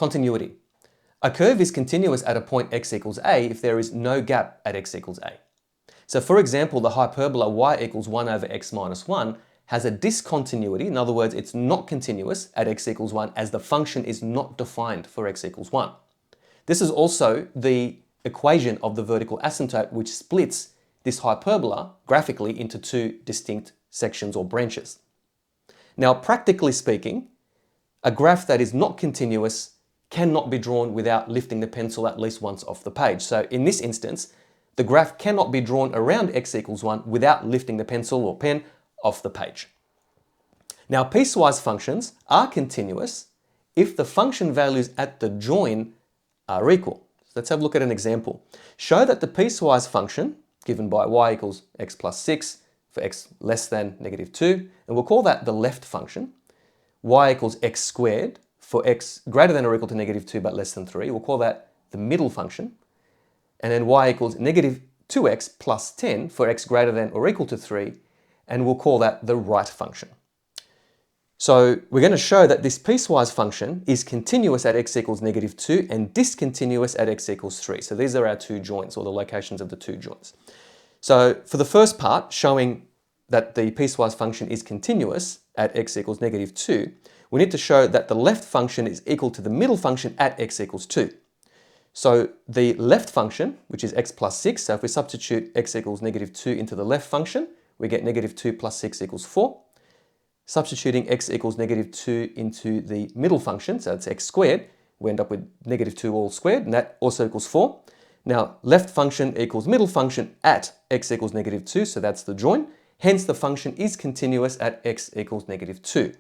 Continuity. A curve is continuous at a point x equals a if there is no gap at x equals a. So for example, the hyperbola y equals 1 over x minus 1 has a discontinuity. In other words, it's not continuous at x equals 1 as the function is not defined for x equals 1. This is also the equation of the vertical asymptote, which splits this hyperbola graphically into two distinct sections or branches. Now, practically speaking, a graph that is not continuous cannot be drawn without lifting the pencil at least once off the page. So in this instance, the graph cannot be drawn around x equals 1 without lifting the pencil or pen off the page. Now, piecewise functions are continuous if the function values at the join are equal. So let's have a look at an example. Show that the piecewise function given by y equals x plus 6 for x less than negative 2, and we'll call that the left function. Y equals x squared for x greater than or equal to negative 2 but less than 3. We'll call that the middle function. And then y equals negative 2x plus 10 for x greater than or equal to 3, and we'll call that the right function. So we're going to show that this piecewise function is continuous at x equals negative 2 and discontinuous at x equals 3. So these are our two joints, or the locations of the two joints. So for the first part, showing that the piecewise function is continuous at x equals negative 2, we need to show that the left function is equal to the middle function at x equals 2. So the left function, which is x plus 6, so if we substitute x equals negative 2 into the left function, we get negative 2 plus 6 equals 4. Substituting x equals negative 2 into the middle function, so it's x squared, we end up with negative 2 all squared, and that also equals 4. Now, left function equals middle function at x equals negative 2, so that's the join. Hence, the function is continuous at x equals negative 2.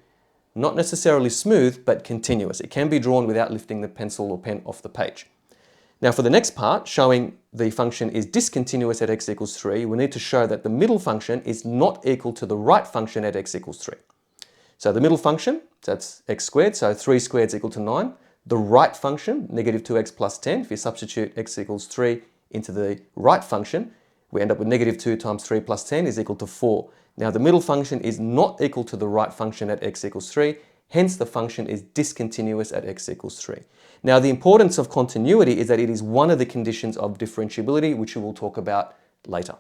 Not necessarily smooth, but continuous. It can be drawn without lifting the pencil or pen off the page. Now, for the next part, showing the function is discontinuous at x equals 3, we need to show that the middle function is not equal to the right function at x equals 3. So the middle function, that's x squared, so 3 squared is equal to 9. The right function, negative 2x plus 10, if you substitute x equals 3 into the right function, we end up with negative 2 times 3 plus 10 is equal to 4. Now the middle function is not equal to the right function at x equals 3, hence the function is discontinuous at x equals 3. Now the importance of continuity is that it is one of the conditions of differentiability, which we will talk about later.